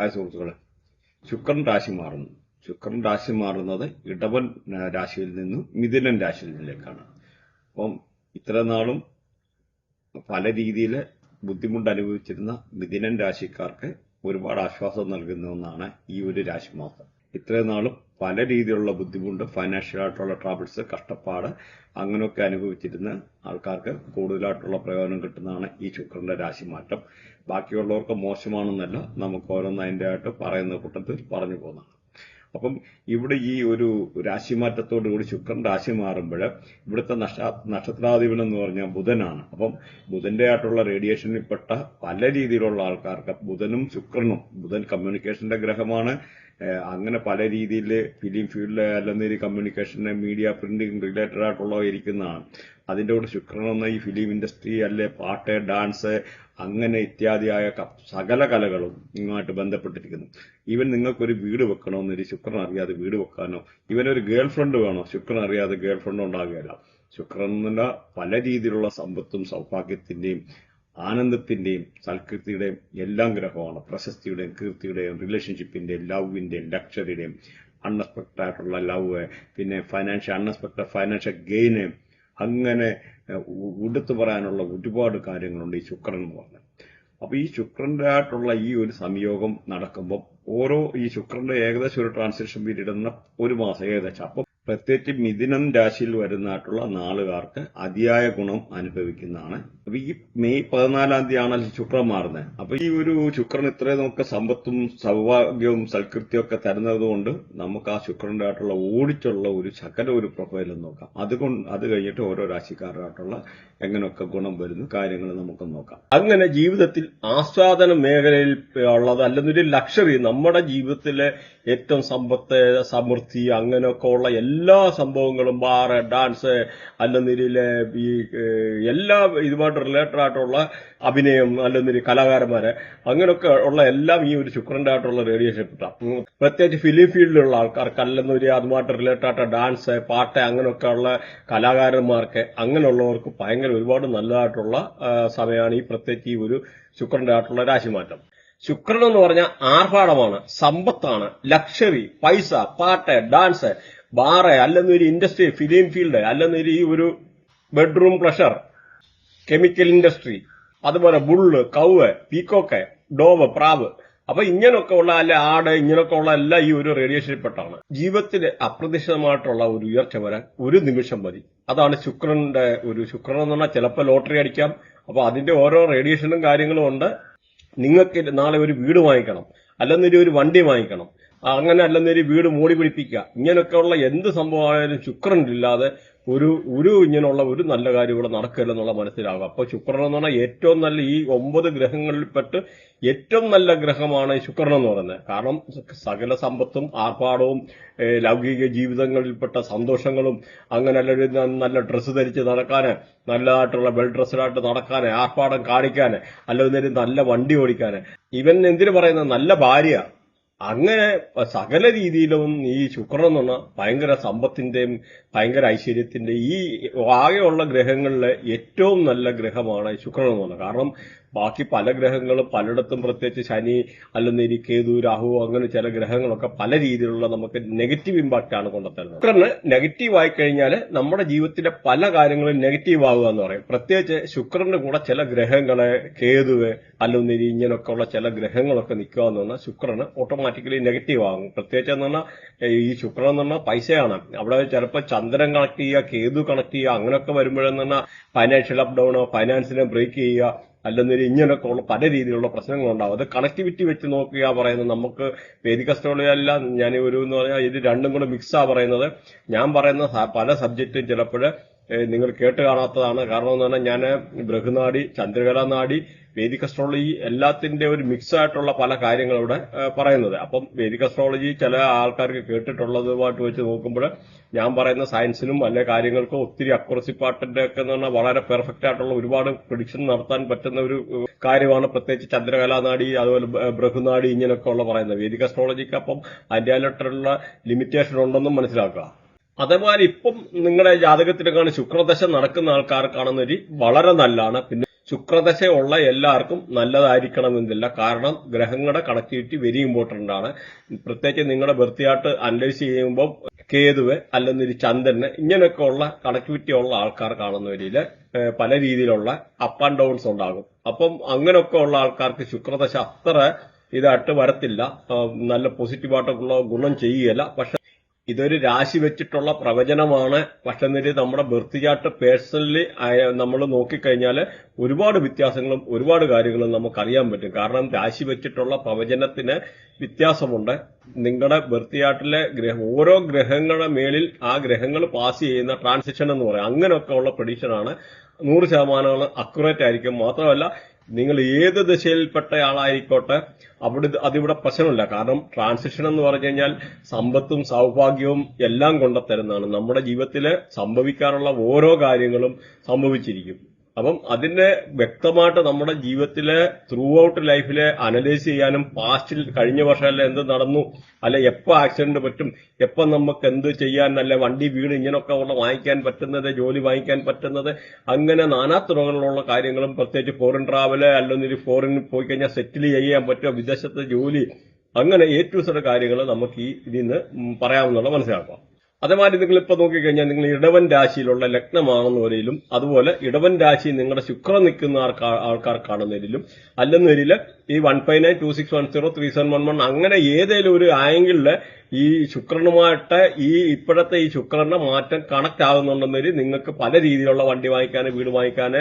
Hi സുഹൃത്തുക്കളെ, ശുക്രൻ രാശി മാറുന്നു. ശുക്രൻ രാശി മാറുന്നത് ഇടവൻ രാശിയിൽ നിന്നും മിഥുനൻ രാശിയിലേക്കാണ്. അപ്പം ഇത്ര നാളും പല രീതിയിൽ ബുദ്ധിമുട്ട് അനുഭവിച്ചിരുന്ന മിഥുനൻ രാശിക്കാർക്ക് ഒരുപാട് ആശ്വാസം നൽകുന്ന ഒന്നാണ് ഈ ഒരു രാശിമാസം. ഇത്രയും നാളും പല രീതിയിലുള്ള ബുദ്ധിമുട്ട്, ഫൈനാൻഷ്യൽ ആയിട്ടുള്ള ട്രബിൾസ്, കഷ്ടപ്പാട് അങ്ങനെയൊക്കെ അനുഭവിച്ചിരുന്ന ആൾക്കാർക്ക് കൂടുതലായിട്ടുള്ള പ്രയോജനം കിട്ടുന്നതാണ് ഈ ശുക്രന്റെ രാശിമാറ്റം. ബാക്കിയുള്ളവർക്ക് മോശമാണെന്നല്ല, നമുക്ക് ഓരോന്ന് അതിൻ്റെ ആയിട്ട് പറയുന്ന കൂട്ടത്തിൽ പറഞ്ഞു പോകുന്നതാണ്. അപ്പം ഇവിടെ ഈ ഒരു രാശിമാറ്റത്തോടുകൂടി ശുക്രൻ രാശി മാറുമ്പോൾ ഇവിടുത്തെ നക്ഷത്രാധിപൻ എന്ന് പറഞ്ഞാൽ ബുധനാണ്. അപ്പം ബുധന്റെ ആയിട്ടുള്ള റേഡിയേഷനിൽപ്പെട്ട പല രീതിയിലുള്ള ആൾക്കാർക്ക് ബുധനും ശുക്രനും, ബുധൻ കമ്മ്യൂണിക്കേഷന്റെ ഗ്രഹമാണ്. അങ്ങനെ പല രീതിയിൽ ഫിലിം ഫീൽഡ് അല്ലെങ്കിൽ കമ്മ്യൂണിക്കേഷന്, മീഡിയ, പ്രിന്റിംഗ് റിലേറ്റഡ് ആയിട്ടുള്ള ഇരിക്കുന്നതാണ്. അതിൻ്റെ കൂടെ ശുക്രൻ എന്ന ഈ ഫിലിം ഇൻഡസ്ട്രി, അല്ലെ പാട്ട്, ഡാൻസ്, അങ്ങനെ ഇത്യാദിയായ സകല കലകളും ഇങ്ങോട്ട് ബന്ധപ്പെട്ടിരിക്കുന്നു. ഈവൻ നിങ്ങൾക്കൊരു വീട് വെക്കണമെന്നൊരു ശുക്രൻ അറിയാതെ വീട് വെക്കാനോ, ഇവനൊരു ഗേൾ ഫ്രണ്ട് വേണോ, ശുക്രൻ അറിയാതെ ഗേൾ ഫ്രണ്ട് ഉണ്ടാകുകയല്ല. ശുക്രൻ എന്നുള്ള പല രീതിയിലുള്ള സമ്പത്തും സൗഭാഗ്യത്തിന്റെയും ആനന്ദത്തിന്റെയും സൽകീർത്തിയുടെയും എല്ലാം ഗ്രഹമാണ്. പ്രശസ്തിയുടെയും കീർത്തിയുടെയും റിലേഷൻഷിപ്പിന്റെയും ലവിന്റെയും ലക്ഷറിയുടെയും അൺഎക്സ്പെക്ടഡ് ആയിട്ടുള്ള ലവ്, പിന്നെ അൺഎക്സ്പെക്ടഡ് ഫൈനാൻഷ്യൽ ഗെയിന്, അങ്ങനെ എടുത്തു പറയാനുള്ള ഒരുപാട് കാര്യങ്ങളുണ്ട് ഈ ശുക്രൻ എന്ന് പറഞ്ഞാൽ. അപ്പൊ ഈ ശുക്രന്റെ ആയിട്ടുള്ള ഈ ഒരു സംയോഗം നടക്കുമ്പോൾ ഈ ശുക്രന്റെ ഏകദേശം ഒരു ട്രാൻസിഷൻ പീരീഡ് എന്ന ഒരു മാസം ഏകദേശം. അപ്പം പ്രത്യേകിച്ച് മിഥുനം രാശിയിൽ വരുന്നതായിട്ടുള്ള നാളുകാർക്ക് അതിയായ ഗുണം അനുഭവിക്കുന്നതാണ്. അപ്പൊ ഈ മെയ് 14 ആണല്ലോ ശുക്രൻ മാറുന്നത്. അപ്പൊ ഈ ഒരു ശുക്രൻ ഇത്രയും നമുക്ക് സമ്പത്തും സൗഭാഗ്യവും സൽകൃത്യവും ഒക്കെ തരുന്നത് കൊണ്ട് നമുക്ക് ആ ശുക്രന്റെ ആയിട്ടുള്ള ഓടിച്ചുള്ള ഒരു ശകല ഒരു പ്രൊഫൈലും നോക്കാം. അത് കഴിഞ്ഞിട്ട് ഓരോ രാശിക്കാരായിട്ടുള്ള എങ്ങനെയൊക്കെ ഗുണം വരുന്നു കാര്യങ്ങൾ നമുക്ക് നോക്കാം. അങ്ങനെ ജീവിതത്തിൽ ആസ്വാദന മേഖലയിൽ ഉള്ളത് അല്ലെന്നൊരു ലക്ഷറി, നമ്മുടെ ജീവിതത്തിലെ ഏറ്റവും സമ്പത്ത്, സമൃദ്ധി, അങ്ങനെയൊക്കെ ഉള്ള എല്ലാ സംഭവങ്ങളും, ബാറ്, ഡാൻസ്, അല്ലെന്നിരിയിലെ ഈ എല്ലാ ഇതുമായിട്ട് റിലേറ്റഡ് ആയിട്ടുള്ള അഭിനയം, അല്ലെന്നിരി കലാകാരന്മാര്, അങ്ങനെയൊക്കെ ഉള്ള എല്ലാം ഈ ഒരു ശുക്രന്റെ ആയിട്ടുള്ള റേഡിയേഷൻ കിട്ടാം. പ്രത്യേകിച്ച് ഫിലിം ഫീൽഡിലുള്ള ആൾക്കാർക്ക്, അല്ലെന്നൊരു അതുമായിട്ട് റിലേറ്റഡ് ആയിട്ട് ഡാൻസ്, പാട്ട്, അങ്ങനെയൊക്കെ ഉള്ള കലാകാരന്മാർക്ക്, അങ്ങനെയുള്ളവർക്ക് ഭയങ്കര ഒരുപാട് നല്ലതായിട്ടുള്ള സമയമാണ് ഈ പ്രത്യേകിച്ച് ഈ ഒരു ശുക്രന്റെ ആയിട്ടുള്ള രാശിമാറ്റം. ശുക്രൻ എന്ന് പറഞ്ഞാൽ ആർഭാടമാണ്, സമ്പത്താണ്, ലക്ഷറി, പൈസ, പാട്ട്, ഡാൻസ്, ബാറ്, അല്ലെന്നൊരു ഇൻഡസ്ട്രി, ഫിലിം ഫീൽഡ്, അല്ലെന്നൊരു ഈ ഒരു ബെഡ്റൂം പ്ലഷർ, കെമിക്കൽ ഇൻഡസ്ട്രി, അതുപോലെ ബുള്ള്, കൗവ്, പീക്കോക്ക്, ഡോവ്, പ്രാവ്, അപ്പൊ ഇങ്ങനെയൊക്കെ ഉള്ള അല്ലെ ആട്, ഇങ്ങനെയൊക്കെ ഉള്ള എല്ലാം ഈ ഒരു റേഡിയേഷനിൽപ്പെട്ടാണ്. ജീവിതത്തിൽ അപ്രതീക്ഷിതമായിട്ടുള്ള ഒരു ഉയർച്ച വരാൻ ഒരു നിമിഷം മതി. അതാണ് ശുക്രന്റെ ശുക്രൻ എന്ന് പറഞ്ഞാൽ ചിലപ്പോൾ ലോട്ടറി അടിക്കാം. അപ്പൊ അതിന്റെ ഓരോ റേഡിയേഷനും കാര്യങ്ങളും ഉണ്ട്. നിങ്ങൾക്ക് നാളെ ഒരു വീട് വാങ്ങിക്കണം, അല്ലെന്നൊരു ഒരു വണ്ടി വാങ്ങിക്കണം, അങ്ങനെ അല്ലെന്നൊരു വീട് മോടി പിടിപ്പിക്കുക, ഇങ്ങനെയൊക്കെയുള്ള എന്ത് സംഭവമായാലും ശുക്രൻ ഇല്ലാതെ ഒരു ഇങ്ങനെയുള്ള ഒരു നല്ല കാര്യം ഇവിടെ നടക്കില്ലെന്നുള്ള മനസ്സിലാകും. അപ്പൊ ശുക്രൻ എന്ന് പറഞ്ഞാൽ ഏറ്റവും നല്ല ഈ 9 ഗ്രഹങ്ങളിൽപ്പെട്ട് ഏറ്റവും നല്ല ഗ്രഹമാണ് ശുക്രൻ എന്ന് പറയുന്നത്. കാരണം സകല സമ്പത്തും ആർഭാടവും ലൗകിക ജീവിതങ്ങളിൽപ്പെട്ട സന്തോഷങ്ങളും, അങ്ങനെ നല്ല ഡ്രസ്സ് ധരിച്ച് നടക്കാന്, നല്ലതായിട്ടുള്ള വെൽ ഡ്രസ്ഡായിട്ട് നടക്കാന്, ആർഭാടം കാണിക്കാന്, അല്ലെങ്കിൽ നല്ല വണ്ടി ഓടിക്കാന്, ഇവൻ എന്തിനു പറയുന്നത് നല്ല ഭാര്യ, അങ്ങനെ സകല രീതിയിലും ഈ ശുക്രൻ എന്ന് പറഞ്ഞാൽ ഭയങ്കര സമ്പത്തിന്റെയും ഭയങ്കര ഐശ്വര്യത്തിന്റെ ഈ ആകെയുള്ള ഗ്രഹങ്ങളിലെ ഏറ്റവും നല്ല ഗ്രഹമാണ് ശുക്രൻ എന്ന് പറഞ്ഞത്. കാരണം ബാക്കി പല ഗ്രഹങ്ങളും പലയിടത്തും, പ്രത്യേകിച്ച് ശനി, അല്ലെന്നേരി കേതു, രാഹു, അങ്ങനെ ചില ഗ്രഹങ്ങളൊക്കെ പല രീതിയിലുള്ള നമുക്ക് നെഗറ്റീവ് ഇമ്പാക്റ്റ് ആണ് കൊണ്ടുത്തരുന്നത്. ശുക്രന് നെഗറ്റീവ് ആയി കഴിഞ്ഞാൽ നമ്മുടെ ജീവിതത്തിലെ പല കാര്യങ്ങളും നെഗറ്റീവ് ആവുക എന്ന് പറയും. പ്രത്യേകിച്ച് ശുക്രന്റെ കൂടെ ചില ഗ്രഹങ്ങളെ, കേതുവ്, അല്ലെന്നേരി ഇങ്ങനെയൊക്കെ ഉള്ള ചില ഗ്രഹങ്ങളൊക്കെ നിൽക്കുക എന്ന് പറഞ്ഞാൽ ശുക്രന് ഓട്ടോമാറ്റിക്കലി നെഗറ്റീവ് ആകും. പ്രത്യേകിച്ച് എന്ന് പറഞ്ഞാൽ ഈ ശുക്രൻ എന്ന് പറഞ്ഞാൽ പൈസയാണ്. അവിടെ ചിലപ്പോൾ ചന്ദ്രൻ കണക്ട് ചെയ്യുക, കേതു കണക്ട് ചെയ്യുക, അങ്ങനെയൊക്കെ വരുമ്പോഴെന്ന് പറഞ്ഞാൽ ഫൈനാൻഷ്യൽ അപ്പ് ഡൗണോ, ഫൈനാൻസിനെ ബ്രേക്ക് ചെയ്യുക, അല്ലെന്നൊരു ഇങ്ങനെയൊക്കെ ഉള്ള പല രീതിയിലുള്ള പ്രശ്നങ്ങളുണ്ടാവും. അത് കണക്ടിവിറ്റി വെച്ച് നോക്കുക പറയുന്നത്. നമുക്ക് വേദിക അസ്ട്രോളജിയല്ല ഞാൻ എന്ന് പറഞ്ഞാൽ ഇത് രണ്ടും കൂടെ മിക്സാ പറയുന്നത്. ഞാൻ പറയുന്ന പല സബ്ജക്റ്റും ചിലപ്പോൾ നിങ്ങൾ കേട്ട് കാണാത്തതാണ്. കാരണം എന്ന് പറഞ്ഞാൽ ഞാൻ ബൃഹനാടി, ചന്ദ്രകലാനാടി, വേദിക അസ്ട്രോളജി എല്ലാത്തിന്റെ ഒരു മിക്സ് ആയിട്ടുള്ള പല കാര്യങ്ങളിവിടെ പറയുന്നത്. അപ്പം വേദിക അസ്ട്രോളജി ചില ആൾക്കാർക്ക് കേട്ടിട്ടുള്ളതുമായിട്ട് വെച്ച് നോക്കുമ്പോൾ ഞാൻ പറയുന്ന സയൻസിനും അല്ലെ കാര്യങ്ങൾക്കും ഒത്തിരി അക്യുറസി പാർട്ടിന്റെ ഒക്കെ എന്ന് പറഞ്ഞാൽ വളരെ പെർഫെക്റ്റ് ആയിട്ടുള്ള ഒരുപാട് പ്രഡിക്ഷൻ നടത്താൻ പറ്റുന്ന ഒരു കാര്യമാണ്. പ്രത്യേകിച്ച് ചന്ദ്രകലാനാടി, അതുപോലെ ബൃഹനാടി, ഇങ്ങനെയൊക്കെ ഉള്ള പറയുന്നത്. വേദിക അസ്ട്രോളജിക്ക് അപ്പം അതിൻ്റെതായിട്ടുള്ള ലിമിറ്റേഷൻ ഉണ്ടെന്നും മനസ്സിലാക്കുക. അതേപോലെ ഇപ്പം നിങ്ങളുടെ ജാതകത്തിലൊക്കെയാണ് ശുക്രദശ നടക്കുന്ന ആൾക്കാർക്കാണെന്നൊരു വളരെ നല്ലതാണ്. പിന്നെ ശുക്രദശയുള്ള എല്ലാവർക്കും നല്ലതായിരിക്കണമെന്നില്ല. കാരണം ഗ്രഹങ്ങളുടെ കണക്ടിവിറ്റി വെരി ഇമ്പോർട്ടന്റ് ആണ്. പ്രത്യേകിച്ച് നിങ്ങളുടെ ബർത്ത് ചാർട്ട് അനലൈസ് ചെയ്യുമ്പോൾ കേതുവ് അല്ലെങ്കിൽ ചന്ദ്രന് ഇങ്ങനെയൊക്കെ ഉള്ള കണക്ടിവിറ്റി ഉള്ള ആൾക്കാർ കാണുന്നവരിൽ പല രീതിയിലുള്ള അപ്പ് ആൻഡ് ഡൗൺസ് ഉണ്ടാകും. അപ്പം അങ്ങനെയൊക്കെ ഉള്ള ആൾക്കാർക്ക് ശുക്രദശ അത്ര ഇതായിട്ട് വരത്തില്ല, നല്ല പോസിറ്റീവായിട്ടുള്ള ഗുണം ചെയ്യുകയില്ല. പക്ഷെ ഇതൊരു രാശി വെച്ചിട്ടുള്ള പ്രവചനമാണ്. പക്ഷെ എന്നിട്ട് നമ്മുടെ ബർത്ത് ചാർട്ട് പേഴ്സണലി നമ്മൾ നോക്കിക്കഴിഞ്ഞാൽ ഒരുപാട് വ്യത്യാസങ്ങളും ഒരുപാട് കാര്യങ്ങളും നമുക്കറിയാൻ പറ്റും. കാരണം രാശി വെച്ചിട്ടുള്ള പ്രവചനത്തിന് വ്യത്യാസമുണ്ട്. നിങ്ങളുടെ ബർത്ത് ചാർട്ടിലെ ഓരോ ഗ്രഹങ്ങളുടെ മേളിൽ ആ ഗ്രഹങ്ങൾ പാസ് ചെയ്യുന്ന ട്രാൻസിഷൻ എന്ന് പറയാം. അങ്ങനെയൊക്കെ ഉള്ള പ്രഡിക്ഷനാണ് 100% അക്യുറേറ്റ് ആയിരിക്കും. മാത്രമല്ല നിങ്ങൾ ഏത് ദശയിൽപ്പെട്ട ആളായിക്കോട്ടെ അതിവിടെ പ്രശ്നമില്ല. കാരണം ട്രാൻസിഷൻ എന്ന് പറഞ്ഞു കഴിഞ്ഞാൽ സമ്പത്തും സൗഭാഗ്യവും എല്ലാം കൊണ്ടുതരുന്നതാണ്. നമ്മുടെ ജീവിതത്തിൽ സംഭവിക്കാനുള്ള ഓരോ കാര്യങ്ങളും സംഭവിച്ചിരിക്കും. അപ്പം അതിന്റെ വ്യക്തമായിട്ട് നമ്മുടെ ജീവിതത്തിലെ ത്രൂ ഔട്ട് ലൈഫിലെ അനലൈസ് ചെയ്യാനും പാസ്റ്റിൽ കഴിഞ്ഞ വർഷമല്ല എന്ത് നടന്നു, അല്ലെ എപ്പോ ആക്സിഡന്റ് പറ്റും, എപ്പോ നമുക്ക് എന്ത് ചെയ്യാൻ, അല്ലെ വണ്ടി വീട് ഇങ്ങനെയൊക്കെ ഉള്ള വാങ്ങിക്കാൻ പറ്റുന്നത്, ജോലി വാങ്ങിക്കാൻ പറ്റുന്നത്, അങ്ങനെ നാനാതുറകളിലുള്ള കാര്യങ്ങളും പ്രത്യേകിച്ച് ഫോറിൻ ട്രാവല് അല്ലെങ്കിൽ ഫോറിനിൽ പോയി കഴിഞ്ഞാൽ സെറ്റിൽ ചെയ്യാൻ പറ്റുമോ, വിദേശത്തെ ജോലി, അങ്ങനെ A to Z കാര്യങ്ങൾ നമുക്ക് ഈ ഇതിന്ന് പറയാവുന്നുള്ള മനസ്സിലാക്കാം. അതേമാതിരി നിങ്ങൾ ഇപ്പൊ നോക്കിക്കഴിഞ്ഞാൽ നിങ്ങൾ ഇടവൻ രാശിയിലുള്ള ലഗ്നമാണെന്നവരിലും അതുപോലെ ഇടവൻ രാശി നിങ്ങളുടെ ശുക്രൻ നിൽക്കുന്ന ആൾക്കാർ കാണുന്നതിലും അല്ലെന്നവരില് ഈ 15926103711 അങ്ങനെ ഏതെങ്കിലും ഒരു ആംഗിളില് ഈ ശുക്രനുമായിട്ട് ഇപ്പോഴത്തെ ഈ ശുക്രന്റെ മാറ്റം കണക്ട് ആകുന്നുണ്ടെന്നൊരു നിങ്ങൾക്ക് പല രീതിയിലുള്ള വണ്ടി വാങ്ങിക്കാൻ, വീട് വാങ്ങിക്കാൻ,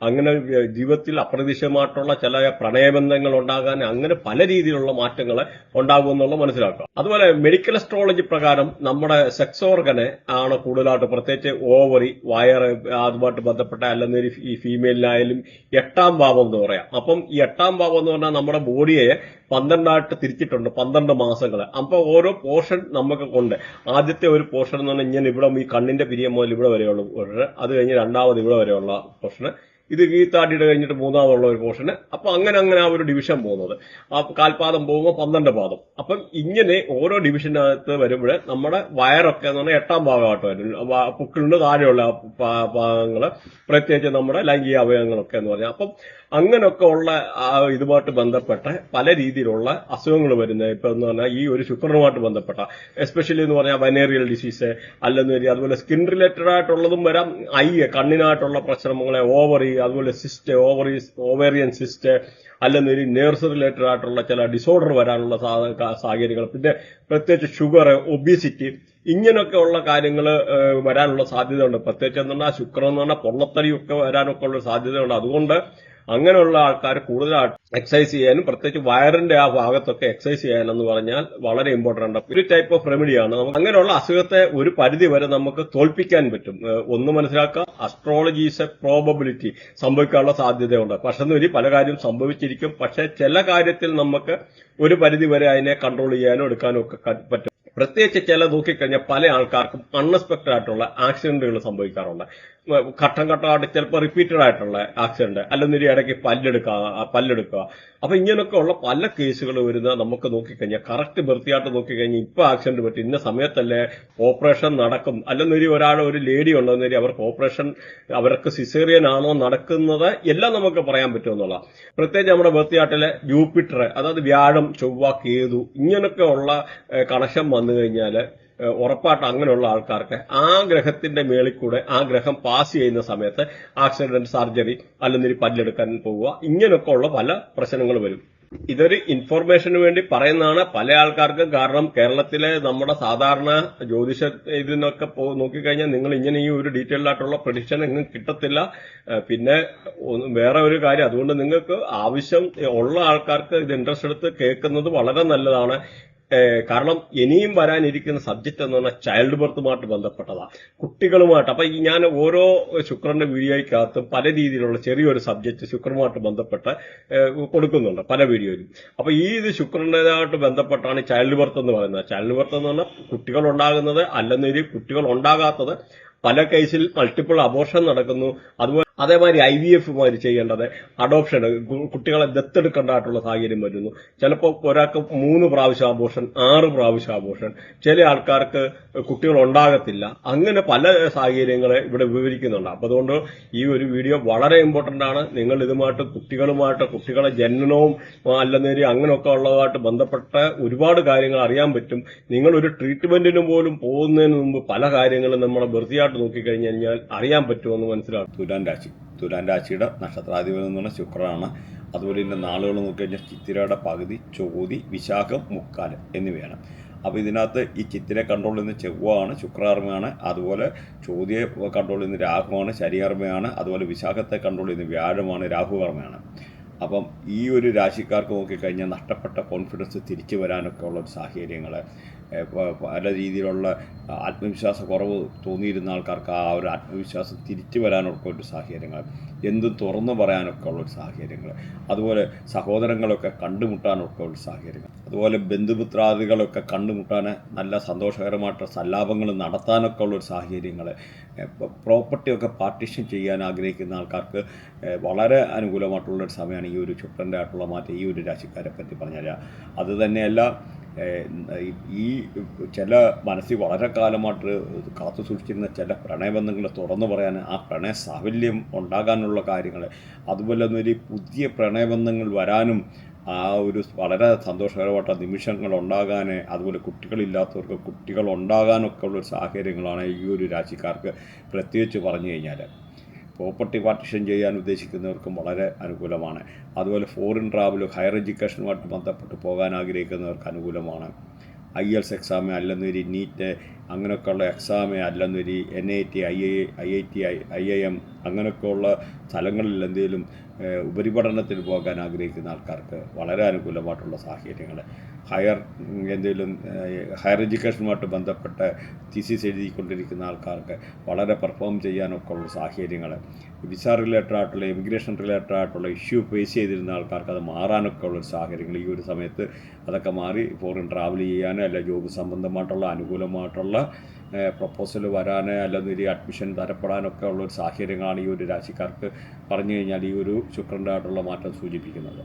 അങ്ങനെ ജീവിതത്തിൽ അപ്രതീക്ഷിതമായിട്ടുള്ള ചില പ്രണയബന്ധങ്ങൾ ഉണ്ടാകാൻ, അങ്ങനെ പല രീതിയിലുള്ള മാറ്റങ്ങൾ ഉണ്ടാകുമെന്നുള്ള മനസ്സിലാക്കാം. അതുപോലെ മെഡിക്കൽ അസ്ട്രോളജി പ്രകാരം നമ്മുടെ സെക്സ് ഓർഗനെ ആണ് കൂടുതലായിട്ട്, പ്രത്യേകിച്ച് ഓവറി, വയറ്, അതുമായിട്ട് ബന്ധപ്പെട്ട അല്ലെങ്കിൽ ഈ ഫീമെയിലിനായാലും 8ാം ഭാവം എന്ന് പറയാം. അപ്പം ഈ 8ാം ഭാവം എന്ന് പറഞ്ഞാൽ നമ്മുടെ ബോഡിയെ 12 തിരിച്ചിട്ടുണ്ട്, 12 മാസങ്ങൾ. അപ്പൊ ഓരോ പോർഷൻ നമുക്ക് ഉണ്ട്. ആദ്യത്തെ ഒരു പോർഷൻ എന്ന് പറഞ്ഞാൽ ഇങ്ങനെ ഇവിടെ ഈ കണ്ണിന്റെ പിരിയം മുതൽ ഇവിടെ വരെയുള്ള പോർഷൻ, അത് കഴിഞ്ഞ് രണ്ടാമത് ഇവിടെ വരെയുള്ള പോർഷൻ, ഇത് ഗീത്താടിയുടെ കഴിഞ്ഞിട്ട് മൂന്നാമതുള്ള ഒരു പോർഷന്. അപ്പൊ അങ്ങനെ ആ ഒരു ഡിവിഷൻ പോകുന്നത്, ആ കാൽപാദം പോകുമ്പോൾ 12 പാദം. അപ്പം ഇങ്ങനെ ഓരോ ഡിവിഷനകത്ത് വരുമ്പോൾ നമ്മുടെ വയറൊക്കെ എന്ന് പറഞ്ഞാൽ 8ാം ഭാഗമായിട്ട് വരും. പുക്കിളിന് താഴെയുള്ള ഭാഗങ്ങള്, പ്രത്യേകിച്ച് നമ്മുടെ ലൈംഗിക അവയവങ്ങളൊക്കെ എന്ന് പറഞ്ഞാൽ. അപ്പം അങ്ങനെയൊക്കെ ഉള്ള ഇതുമായിട്ട് ബന്ധപ്പെട്ട പല രീതിയിലുള്ള അസുഖങ്ങൾ വരുന്നത് ഇപ്പൊ എന്ന് പറഞ്ഞാൽ ഈ ഒരു ശുക്രനുമായിട്ട് ബന്ധപ്പെട്ട, എസ്പെഷ്യലി എന്ന് പറഞ്ഞാൽ വെനേറിയൽ ഡിസീസ് അല്ലെന്ന്, അതുപോലെ സ്കിൻ റിലേറ്റഡ് ആയിട്ടുള്ളതും വരാം. കണ്ണിനായിട്ടുള്ള പ്രശ്നങ്ങളെ, ഓവറി, അതുപോലെ സിസ്റ്റ്, ഓവേറിയൻ സിസ്റ്റ്, അല്ലെങ്കിൽ നേഴ്സ് റിലേറ്റഡ് ആയിട്ടുള്ള ചില ഡിസോർഡർ വരാനുള്ള സാഹചര്യങ്ങൾ, പിന്നെ പ്രത്യേകിച്ച് ഷുഗർ, ഒബീസിറ്റി, ഇങ്ങനെയൊക്കെ ഉള്ള കാര്യങ്ങൾ വരാനുള്ള സാധ്യതയുണ്ട്. പ്രത്യേകിച്ച് എന്ന് പറഞ്ഞാൽ ശുക്രൻ എന്ന് പറഞ്ഞാൽ പൊള്ളത്തടിയൊക്കെ വരാനൊക്കെ ഉള്ള സാധ്യതയുണ്ട്. അതുകൊണ്ട് അങ്ങനെയുള്ള ആൾക്കാർ കൂടുതലായിട്ട് എക്സസൈസ് ചെയ്യാനും, പ്രത്യേകിച്ച് വയറിന്റെ ആ ഭാഗത്തൊക്കെ എക്സസൈസ് ചെയ്യാനെന്ന് പറഞ്ഞാൽ വളരെ ഇമ്പോർട്ടന്റ് ആണ്. ഒരു ടൈപ്പ് ഓഫ് റെമഡിയാണ്. നമുക്ക് അങ്ങനെയുള്ള അസുഖത്തെ ഒരു പരിധി വരെ നമുക്ക് തോൽപ്പിക്കാൻ പറ്റും. ഒന്ന് മനസ്സിലാക്കുക, അസ്ട്രോളജി ഈസ് എ പ്രോബബിലിറ്റി, സംഭവിക്കാനുള്ള സാധ്യതയുണ്ട്. പക്ഷെ പല കാര്യം സംഭവിച്ചിരിക്കും. പക്ഷെ ചില കാര്യത്തിൽ നമുക്ക് ഒരു പരിധി വരെ അതിനെ കൺട്രോൾ ചെയ്യാനോ എടുക്കാനോ ഒക്കെ പറ്റും. പ്രത്യേകിച്ച് ചില നോക്കിക്കഴിഞ്ഞാൽ പല ആൾക്കാർക്കും അൺഎക്സ്പെക്ടഡ് ആയിട്ടുള്ള ആക്സിഡന്റുകൾ സംഭവിക്കാറുണ്ട്. ഘട്ടം ഘട്ടമായിട്ട് ചിലപ്പോൾ റിപ്പീറ്റഡ് ആയിട്ടുള്ള ആക്സിഡന്റ്, അല്ലെങ്കിൽ ഇടയ്ക്ക് പല്ലെടുക്കുക. അപ്പൊ ഇങ്ങനെയൊക്കെ ഉള്ള പല കേസുകൾ വരുന്ന നമുക്ക് നോക്കിക്കഴിഞ്ഞാൽ കറക്റ്റ് വൃത്തിയായിട്ട് നോക്കിക്കഴിഞ്ഞാൽ ഇപ്പൊ ആക്സിഡന്റ് പറ്റി ഇന്ന സമയത്തല്ലേ ഓപ്പറേഷൻ നടക്കും, അല്ലെങ്കിൽ ഒരു ലേഡി ഉണ്ടെന്നൊരു അവർക്ക് ഓപ്പറേഷൻ, അവർക്ക് സിസേറിയൻ ആണോ നടക്കുന്നത്, എല്ലാം നമുക്ക് പറയാൻ പറ്റുമെന്നുള്ള. പ്രത്യേകിച്ച് നമ്മുടെ വൃത്തിയാട്ടിലെ ജൂപ്പിറ്റർ, അതായത് വ്യാഴം, ചൊവ്വ, കേതു, ഇങ്ങനെയൊക്കെ ഉള്ള കണക്ഷൻ വന്നു കഴിഞ്ഞാൽ ഉറപ്പായിട്ട് അങ്ങനെയുള്ള ആൾക്കാർക്ക് ആ ഗ്രഹത്തിന്റെ മേളിൽ കൂടെ ആ ഗ്രഹം പാസ് ചെയ്യുന്ന സമയത്ത് ആക്സിഡന്റ്, സർജറി, അല്ലെങ്കിൽ പല്ലെടുക്കാൻ പോവുക, ഇങ്ങനെയൊക്കെ ഉള്ള പല പ്രശ്നങ്ങൾ വരും. ഇതൊരു ഇൻഫോർമേഷന് വേണ്ടി പറയുന്നതാണ് പല ആൾക്കാർക്കും. കാരണം കേരളത്തിലെ നമ്മുടെ സാധാരണ ജ്യോതിഷ ഇതിനൊക്കെ നോക്കിക്കഴിഞ്ഞാൽ നിങ്ങൾ ഇങ്ങനെ ഈ ഒരു ഡീറ്റെയിൽഡ് ആയിട്ടുള്ള പ്രഡിക്ഷൻ എങ്ങും കിട്ടത്തില്ല. പിന്നെ വേറെ ഒരു കാര്യം, അതുകൊണ്ട് നിങ്ങൾക്ക് ആവശ്യം ഉള്ള ആൾക്കാർക്ക് ഇത് ഇൻട്രസ്റ്റ് എടുത്ത് കേൾക്കുന്നത് വളരെ നല്ലതാണ്. കാരണം ഇനിയും വരാനിരിക്കുന്ന സബ്ജക്ട് എന്ന് പറഞ്ഞാൽ ചൈൽഡ് ബർത്തുമായിട്ട് ബന്ധപ്പെട്ടതാണ്, കുട്ടികളുമായിട്ട്. അപ്പൊ ഞാൻ ഓരോ ശുക്രന്റെ വീഡിയോയ്ക്കകത്തും പല രീതിയിലുള്ള ചെറിയൊരു സബ്ജക്ട് ശുക്രനുമായിട്ട് ബന്ധപ്പെട്ട് കൊടുക്കുന്നുണ്ട് പല വീഡിയോയിലും. അപ്പൊ ഇത് ശുക്രൻ്റെതായിട്ട് ബന്ധപ്പെട്ടാണ് ചൈൽഡ് ബർത്ത് എന്ന് പറയുന്നത്. ചൈൽഡ് ബർത്ത് എന്ന് പറഞ്ഞാൽ കുട്ടികൾ ഉണ്ടാകുന്നത്, അല്ലെങ്കിൽ കുട്ടികൾ ഉണ്ടാകാത്തത്, പല കേസിൽ മൾട്ടിപ്പിൾ അബോർഷൻ നടക്കുന്നു. അതുപോലെ അതേമാതിരി IVF ചെയ്യേണ്ടത്, അഡോപ്ഷൻ, കുട്ടികളെ ദത്തെടുക്കേണ്ടതായിട്ടുള്ള സാഹചര്യം വരുന്നു. ചിലപ്പോൾ ഒരാൾക്ക് 3 പ്രാവശ്യം അബോർഷൻ, 6 പ്രാവശ്യം അബോർഷൻ, ചില ആൾക്കാർക്ക് കുട്ടികൾ ഉണ്ടാകത്തില്ല. അങ്ങനെ പല സാഹചര്യങ്ങളെ ഇവിടെ വിവരിക്കുന്നുണ്ട്. അപ്പൊ അതുകൊണ്ട് ഈ ഒരു വീഡിയോ വളരെ ഇമ്പോർട്ടന്റ് ആണ്. നിങ്ങൾ ഇതുമായിട്ട് കുട്ടികളെ ജനനവും അല്ലെന്നേരി അങ്ങനെയൊക്കെ ഉള്ളതുമായിട്ട് ബന്ധപ്പെട്ട ഒരുപാട് കാര്യങ്ങൾ അറിയാൻ പറ്റും. നിങ്ങൾ ഒരു ട്രീറ്റ്മെന്റിന് പോലും പോകുന്നതിന് മുമ്പ് പല കാര്യങ്ങളും നമ്മളെ വൃത്തിയായിട്ട് നോക്കിക്കഴിഞ്ഞു കഴിഞ്ഞാൽ അറിയാൻ പറ്റുമെന്ന് മനസ്സിലാക്കും. തുലാൻ രാശിയുടെ നക്ഷത്രാധിപതി എന്ന് പറഞ്ഞ ശുക്രനാണ്. അതുപോലെ തന്നെ നാളുകൾ നോക്കിക്കഴിഞ്ഞാൽ ചിത്തിരയുടെ പകുതി, ചോതി, വിശാഖം, മുക്കാല് എന്നിവയാണ്. അപ്പോൾ ഇതിനകത്ത് ഈ ചിത്തിരെ കൺട്രോൾ ചെയ്യുന്ന ചൊവ്വയാണ്, ശുക്രാർമ്മയാണ്. അതുപോലെ ചോതിയെ കൺട്രോൾ ചെയ്യുന്ന രാഹുവാണ്, ശനികർമ്മയാണ്. അതുപോലെ വിശാഖത്തെ കൺട്രോൾ ചെയ്യുന്ന വ്യാഴമാണ്, രാഹുകർമ്മയാണ്. അപ്പം ഈ ഒരു രാശിക്കാർക്ക് നോക്കിക്കഴിഞ്ഞാൽ നഷ്ടപ്പെട്ട കോൺഫിഡൻസ് തിരിച്ചു വരാനൊക്കെ ഉള്ള സാഹചര്യങ്ങൾ, പല രീതിയിലുള്ള ആത്മവിശ്വാസ കുറവ് തോന്നിയിരുന്ന ആൾക്കാർക്ക് ആ ഒരു ആത്മവിശ്വാസം തിരിച്ചു വരാനൊക്കെ ഒരു സാഹചര്യങ്ങൾ, എന്തും തുറന്നു പറയാനൊക്കെ ഉള്ളൊരു സാഹചര്യങ്ങൾ, അതുപോലെ സഹോദരങ്ങളൊക്കെ കണ്ടുമുട്ടാനൊക്കെ ഉള്ള സാഹചര്യങ്ങൾ, അതുപോലെ ബന്ധുമിത്രാദികളൊക്കെ കണ്ടുമുട്ടാൻ നല്ല സന്തോഷകരമായിട്ട് സല്ലാപങ്ങൾ നടത്താനൊക്കെ ഉള്ളൊരു സാഹചര്യങ്ങൾ, പ്രോപ്പർട്ടിയൊക്കെ പാർട്ടീഷൻ ചെയ്യാൻ ആഗ്രഹിക്കുന്ന ആൾക്കാർക്ക് വളരെ അനുകൂലമായിട്ടുള്ളൊരു സമയമാണ് ഈ ഒരു ശുക്രൻ്റെ ആയിട്ടുള്ള മാറ്റം ഈ ഒരു രാശിക്കാരെ പറ്റി പറഞ്ഞാൽ. അത് തന്നെയല്ല, ഈ ചില മനസ്സിൽ വളരെ കാലമായിട്ട് കാത്തു സൂക്ഷിച്ചിരുന്ന ചില പ്രണയബന്ധങ്ങൾ തുറന്നു പറയാൻ, ആ പ്രണയ സാഫല്യം ഉണ്ടാകാനുള്ള കാര്യങ്ങൾ, അതുപോലെ തന്നെ ഒരു പുതിയ പ്രണയബന്ധങ്ങൾ വരാനും, ആ ഒരു വളരെ സന്തോഷകരമായിട്ട് നിമിഷങ്ങൾ ഉണ്ടാകാൻ, അതുപോലെ കുട്ടികളില്ലാത്തവർക്ക് കുട്ടികൾ ഉണ്ടാകാനൊക്കെ ഉള്ളൊരു സാഹചര്യങ്ങളാണ് ഈ ഒരു രാശിക്കാർക്ക് പ്രത്യേകിച്ച് പറഞ്ഞു കഴിഞ്ഞാൽ. പ്രോപ്പർട്ടി പാർട്ടിഷൻ ചെയ്യാൻ ഉദ്ദേശിക്കുന്നവർക്കും വളരെ അനുകൂലമാണ്. അതുപോലെ ഫോറിൻ ട്രാവൽ, ഹയർ എഡ്യൂക്കേഷനുമായിട്ട് ബന്ധപ്പെട്ട് പോകാൻ ആഗ്രഹിക്കുന്നവർക്ക് അനുകൂലമാണ്. IELTS എക്സാം അല്ലെന്നൊരു നീറ്റ് അങ്ങനെയൊക്കെയുള്ള എക്സാം അല്ലെന്നൊരു NIT, IIT, IIM അങ്ങനെയൊക്കെയുള്ള സ്ഥലങ്ങളിൽ എന്തെങ്കിലും ഉപരിപഠനത്തിന് പോകാൻ ആഗ്രഹിക്കുന്ന ആൾക്കാർക്ക് വളരെ അനുകൂലമായിട്ടുള്ള സാഹചര്യങ്ങൾ, ഹയർ എഡ്യൂക്കേഷനുമായിട്ട് ബന്ധപ്പെട്ട് തീസിസ് എഴുതിക്കൊണ്ടിരിക്കുന്ന ആൾക്കാർക്ക് വളരെ പെർഫോം ചെയ്യാനൊക്കെ ഉള്ള സാഹചര്യങ്ങൾ, വിസ റിലേറ്റഡ് ആയിട്ടുള്ള, ഇമിഗ്രേഷൻ റിലേറ്റഡ് ആയിട്ടുള്ള ഇഷ്യൂ ഫേസ് ചെയ്തിരുന്ന ആൾക്കാർക്ക് അത് മാറാനൊക്കെ ഉള്ളൊരു സാഹചര്യങ്ങൾ, ഈ ഒരു സമയത്ത് അതൊക്കെ മാറി ഫോറിൻ ട്രാവൽ ചെയ്യാൻ, അല്ല ജോബ് സംബന്ധമായിട്ടുള്ള അനുകൂലമായിട്ടുള്ള പ്രപ്പോസൽ വരാൻ, അല്ലെങ്കിൽ അഡ്മിഷൻ തരപ്പെടാനൊക്കെ ഉള്ളൊരു സാഹചര്യങ്ങളാണ് ഈ ഒരു രാശിക്കാർക്ക് പറഞ്ഞു കഴിഞ്ഞാൽ ഈ ഒരു ശുക്രൻ്റെ ആയിട്ടുള്ള മാറ്റം സൂചിപ്പിക്കുന്നത്.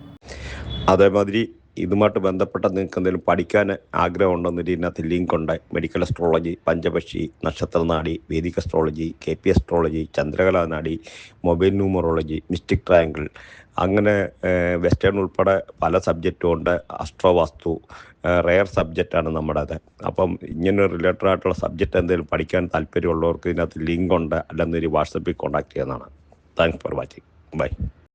അതേമാതിരി ഇതുമായിട്ട് ബന്ധപ്പെട്ട നിങ്ങൾക്ക് എന്തെങ്കിലും പഠിക്കാൻ ആഗ്രഹമുണ്ടെന്നൊരു ഇതിനകത്ത് ലിങ്ക് ഉണ്ട്. Medical astrology, Panchapakshi, Nakshatranadi, vedic astrology, KP astrology, Chandrakalanadi, mobile numerology, mystic triangle, അങ്ങനെ വെസ്റ്റേൺ ഉൾപ്പെടെ പല സബ്ജക്റ്റും ഉണ്ട്. അസ്ട്രോവാസ്തു റെയർ സബ്ജക്റ്റാണ് നമ്മുടേത്. അപ്പം ഇങ്ങനെ റിലേറ്റഡ് ആയിട്ടുള്ള സബ്ജക്റ്റ് എന്തെങ്കിലും പഠിക്കാൻ താല്പര്യമുള്ളവർക്ക് ഇതിനകത്ത് ലിങ്ക് ഉണ്ട്, അല്ലെന്നൊരു വാട്സപ്പിൽ കോൺടാക്ട് ചെയ്യുന്നതാണ്. Thanks for watching. ബൈ.